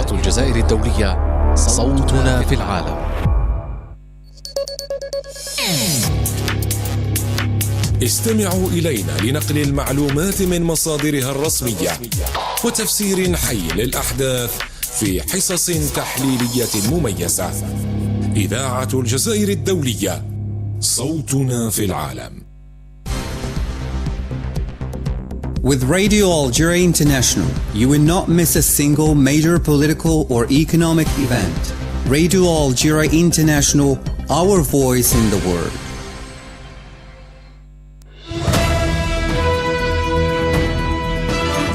إذاعة الجزائر الدولية صوتنا في العالم. استمعوا إلينا لنقل المعلومات من مصادرها الرسمية وتفسير حي للأحداث في حصص تحليلية مميزة. إذاعة الجزائر الدولية صوتنا في العالم. With Radio Algeria International, you will not miss a single major political or economic event. Radio Algeria International, our voice in the world.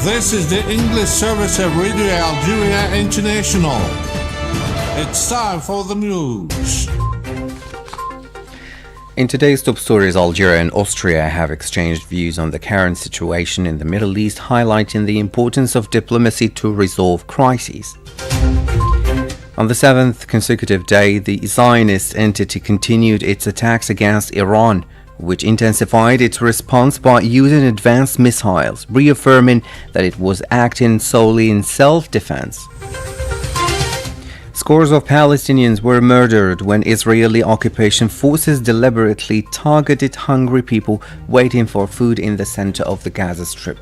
This is the English service of Radio Algeria International. It's time for the news. In today's top stories, Algeria and Austria have exchanged views on the current situation in the Middle East, highlighting the importance of diplomacy to resolve crises. On the seventh consecutive day, the Zionist entity continued its attacks against Iran, which intensified its response by using advanced missiles, reaffirming that it was acting solely in self-defense. Scores of Palestinians were murdered when Israeli occupation forces deliberately targeted hungry people waiting for food in the center of the Gaza Strip.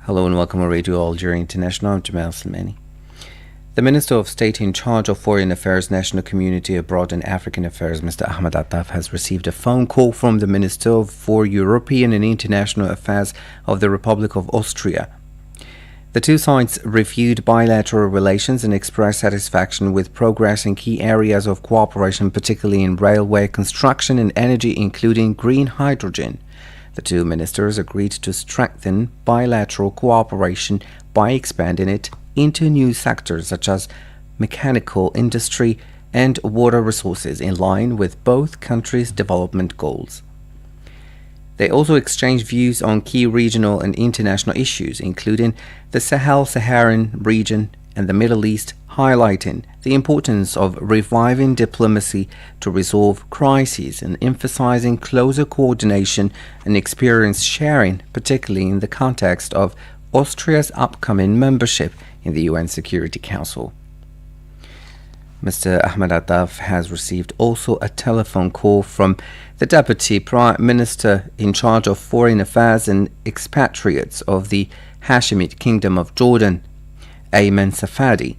Hello and welcome to Radio Algeria International. I'm Jamal Slimani. The Minister of State in charge of Foreign Affairs, National Community Abroad and African Affairs, Mr. Ahmed Attaf, has received a phone call from the Minister for European and International Affairs of the Republic of Austria. The two sides reviewed bilateral relations and expressed satisfaction with progress in key areas of cooperation, particularly in railway construction and energy, including green hydrogen. The two ministers agreed to strengthen bilateral cooperation by expanding it into new sectors such as mechanical industry and water resources, in line with both countries' development goals. They also exchanged views on key regional and international issues, including the Sahel-Saharan region and the Middle East, highlighting the importance of reviving diplomacy to resolve crises and emphasizing closer coordination and experience sharing, particularly in the context of Austria's upcoming membership in the UN Security Council. Mr. Ahmed Attaf has received also a telephone call from the Deputy Prime Minister in charge of Foreign Affairs and Expatriates of the Hashemite Kingdom of Jordan, Ayman Safadi.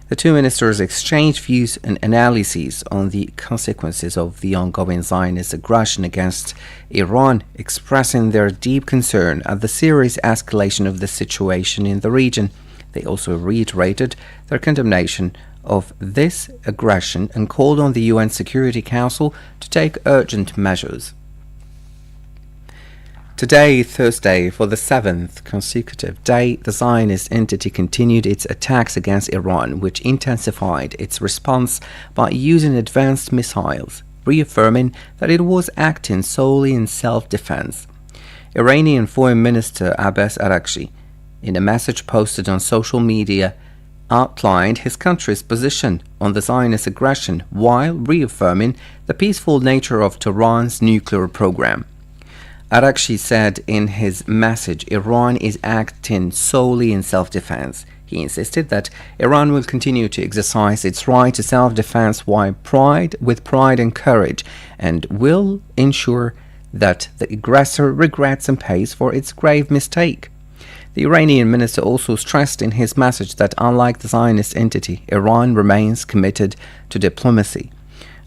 The two ministers exchanged views and analyses on the consequences of the ongoing Zionist aggression against Iran, expressing their deep concern at the serious escalation of the situation in the region. They also reiterated their condemnation of this aggression and called on the UN Security Council to take urgent measures. Today, Thursday, for the seventh consecutive day, the Zionist entity continued its attacks against Iran, which intensified its response by using advanced missiles, reaffirming that it was acting solely in self-defense. Iranian Foreign Minister Abbas Araghchi, in a message posted on social media, outlined his country's position on the Zionist aggression while reaffirming the peaceful nature of Tehran's nuclear program. Araghchi said in his message, Iran is acting solely in self-defense. He insisted that Iran will continue to exercise its right to self-defense with pride and courage, and will ensure that the aggressor regrets and pays for its grave mistake. The Iranian minister also stressed in his message that unlike the Zionist entity, Iran remains committed to diplomacy.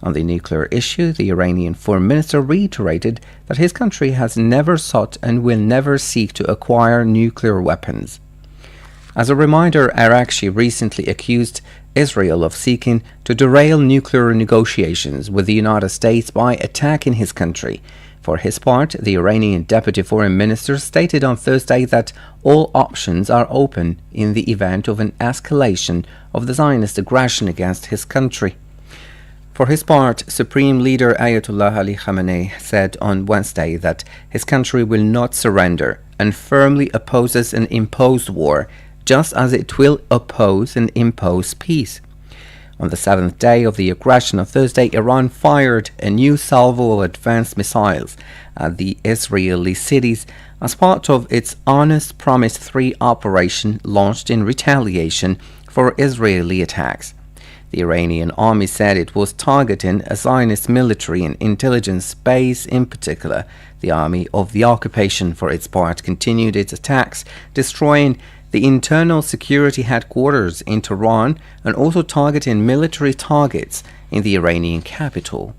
On the nuclear issue, the Iranian foreign minister reiterated that his country has never sought and will never seek to acquire nuclear weapons. As a reminder, Araghchi recently accused Israel of seeking to derail nuclear negotiations with the United States by attacking his country. For his part, the Iranian deputy foreign minister stated on Thursday that all options are open in the event of an escalation of the Zionist aggression against his country. For his part, Supreme Leader Ayatollah Ali Khamenei said on Wednesday that his country will not surrender and firmly opposes an imposed war, just as it will oppose and impose peace. On the seventh day of the aggression on Thursday, Iran fired a new salvo of advanced missiles at the Israeli cities as part of its Honest Promise 3 operation launched in retaliation for Israeli attacks. The Iranian army said it was targeting a Zionist military and intelligence base in particular. The army of the occupation, for its part, continued its attacks, destroying the internal security headquarters in Tehran and also targeting military targets in the Iranian capital.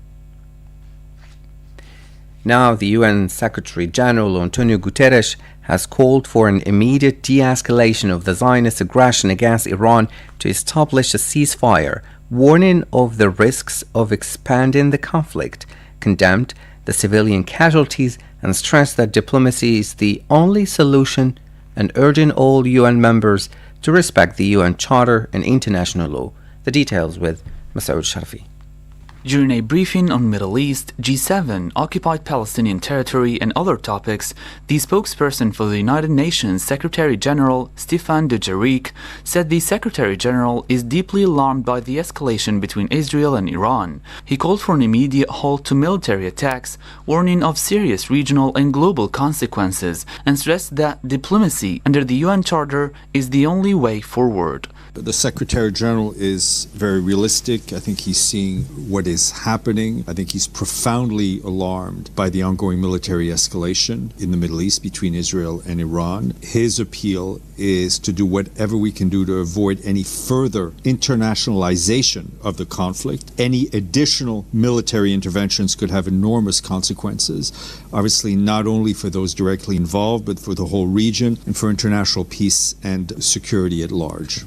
Now, the UN Secretary General Antonio Guterres has called for an immediate de-escalation of the Zionist aggression against Iran to establish a ceasefire, warning of the risks of expanding the conflict, condemned the civilian casualties, and stressed that diplomacy is the only solution, and urging all UN members to respect the UN Charter and international law. The details with Massaud. During a briefing on Middle East, G7, occupied Palestinian territory and other topics, the spokesperson for the United Nations Secretary-General Stéphane Dujarric said the Secretary-General is deeply alarmed by the escalation between Israel and Iran. He called for an immediate halt to military attacks, warning of serious regional and global consequences, and stressed that diplomacy under the UN Charter is the only way forward. The Secretary General is very realistic. I think he's seeing what is happening. I think he's profoundly alarmed by the ongoing military escalation in the Middle East between Israel and Iran. His appeal is to do whatever we can do to avoid any further internationalization of the conflict. Any additional military interventions could have enormous consequences, obviously not only for those directly involved, but for the whole region and for international peace and security at large.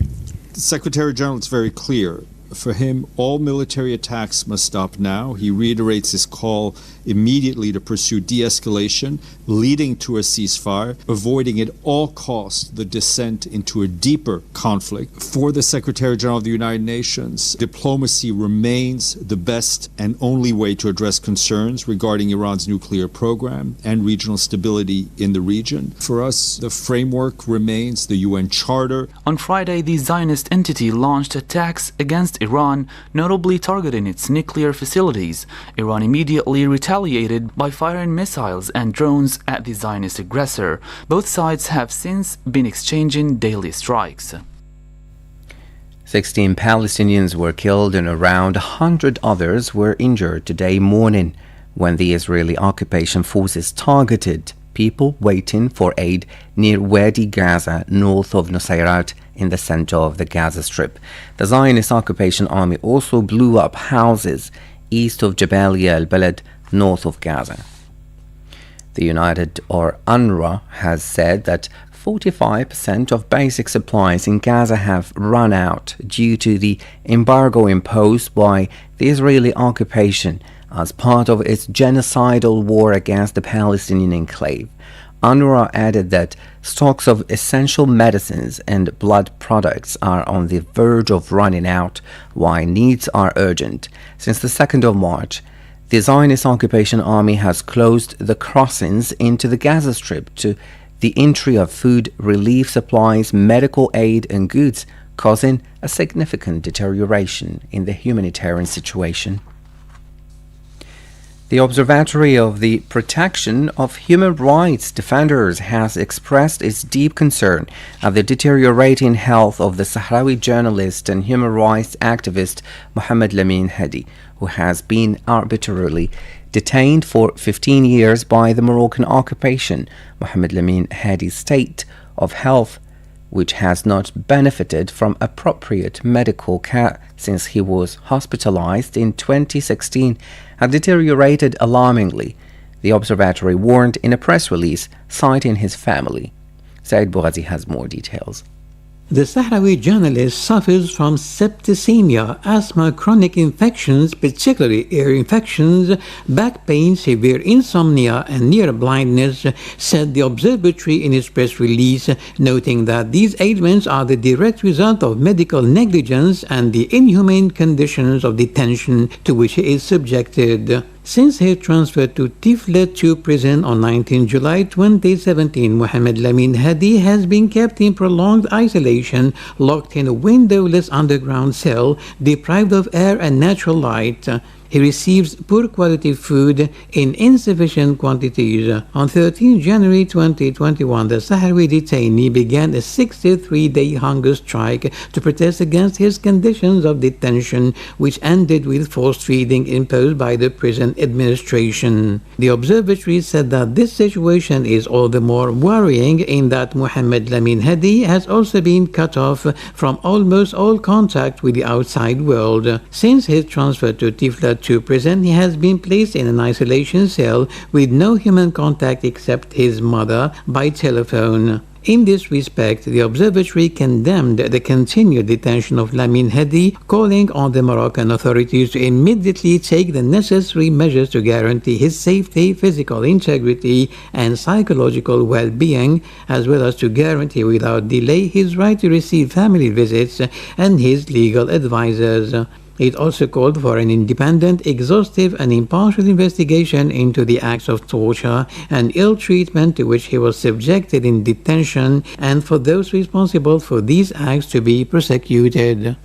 The Secretary General is very clear. For him, all military attacks must stop now. He reiterates his call immediately to pursue de-escalation, leading to a ceasefire, avoiding at all costs the descent into a deeper conflict. For the Secretary General of the United Nations, diplomacy remains the best and only way to address concerns regarding Iran's nuclear program and regional stability in the region. For us, the framework remains the UN Charter. On Friday, the Zionist entity launched attacks against Iran, notably targeting its nuclear facilities. Iran immediately retaliated by firing missiles and drones at the Zionist aggressor. Both sides have since been exchanging daily strikes. 16 Palestinians were killed and around 100 others were injured today morning when the Israeli occupation forces targeted people waiting for aid near Wadi Gaza, north of Nusayrat, in the center of the Gaza Strip. The Zionist occupation army also blew up houses east of Jabalia al-Balad, north of Gaza. The United or UNRWA has said that 45% of basic supplies in Gaza have run out due to the embargo imposed by the Israeli occupation as part of its genocidal war against the Palestinian enclave. UNRWA added that stocks of essential medicines and blood products are on the verge of running out, while needs are urgent. Since the 2nd of March, the Zionist occupation army has closed the crossings into the Gaza Strip to the entry of food, relief supplies, medical aid and goods, causing a significant deterioration in the humanitarian situation. The Observatory of the Protection of Human Rights Defenders has expressed its deep concern at the deteriorating health of the Sahrawi journalist and human rights activist Mohammed Lamine Hadi, who has been arbitrarily detained for 15 years by the Moroccan occupation. Mohammed Lamine Hadi's state of health, which has not benefited from appropriate medical care since he was hospitalized in 2016, had deteriorated alarmingly, the observatory warned in a press release citing his family. Said Boughazi has more details. The Sahrawi journalist suffers from septicemia, asthma, chronic infections, particularly ear infections, back pain, severe insomnia, and near blindness, said the observatory in its press release, noting that these ailments are the direct result of medical negligence and the inhumane conditions of detention to which he is subjected. Since his transfer to Tiflis 2 prison on 19 July 2017, Mohammed Lamin Hadi has been kept in prolonged isolation, locked in a windowless underground cell, deprived of air and natural light. He receives poor quality food in insufficient quantities. On 13 January 2021, the Sahrawi detainee began a 63-day hunger strike to protest against his conditions of detention, which ended with forced feeding imposed by the prison administration. The observatory said that this situation is all the more worrying in that Mohammed Lamin Hadi has also been cut off from almost all contact with the outside world. Since his transfer to Tiflis 2 prison, he has been placed in an isolation cell with no human contact except his mother by telephone. In this respect, the observatory condemned the continued detention of Lamin Hadi, calling on the Moroccan authorities to immediately take the necessary measures to guarantee his safety, physical integrity, and psychological well-being, as well as to guarantee without delay his right to receive family visits and his legal advisors. It also called for an independent, exhaustive and impartial investigation into the acts of torture and ill treatment to which he was subjected in detention, and for those responsible for these acts to be prosecuted.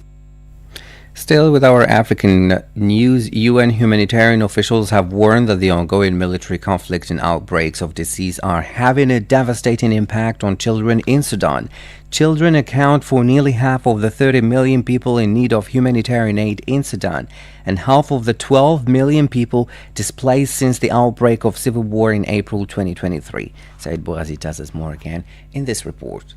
Still with our African news, UN humanitarian officials have warned that the ongoing military conflict and outbreaks of disease are having a devastating impact on children in Sudan. Children account for nearly half of the 30 million people in need of humanitarian aid in Sudan, and half of the 12 million people displaced since the outbreak of civil war in April 2023. Said Bouazi tells us more again in this report.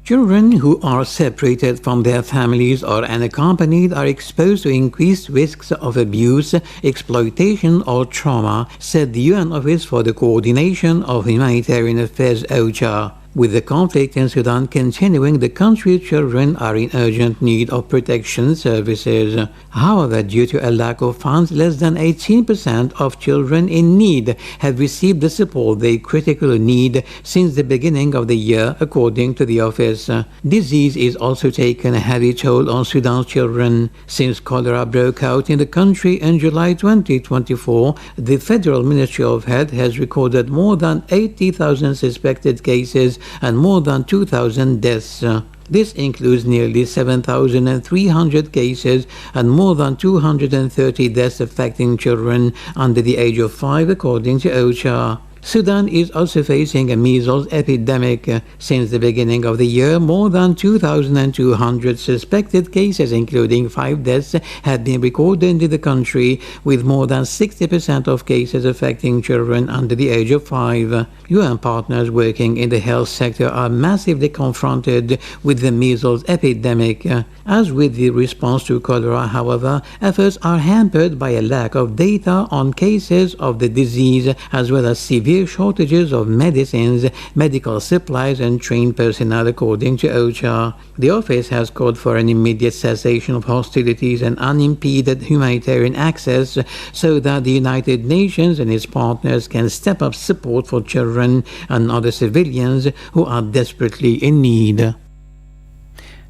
Children who are separated from their families or unaccompanied are exposed to increased risks of abuse, exploitation or trauma, said the UN Office for the Coordination of Humanitarian Affairs OCHA. With the conflict in Sudan continuing, the country's children are in urgent need of protection services. However, due to a lack of funds, less than 18% of children in need have received the support they critically need since the beginning of the year, according to the office. Disease is also taking a heavy toll on Sudan's children. Since cholera broke out in the country in July 2024, the Federal Ministry of Health has recorded more than 80,000 suspected cases and more than 2,000 deaths. This includes nearly 7,300 cases and more than 230 deaths affecting children under the age of 5, according to OCHA. Sudan is also facing a measles epidemic. Since the beginning of the year, more than 2,200 suspected cases, including 5 deaths, have been recorded in the country, with more than 60% of cases affecting children under the age of 5. UN partners working in the health sector are massively confronted with the measles epidemic. As with the response to cholera, however, efforts are hampered by a lack of data on cases of the disease, as well as severe shortages of medicines, medical supplies and trained personnel, according to OCHA. The office has called for an immediate cessation of hostilities and unimpeded humanitarian access so that the United Nations and its partners can step up support for children and other civilians who are desperately in need.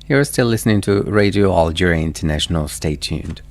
You're still listening to Radio Algeria International. Stay tuned.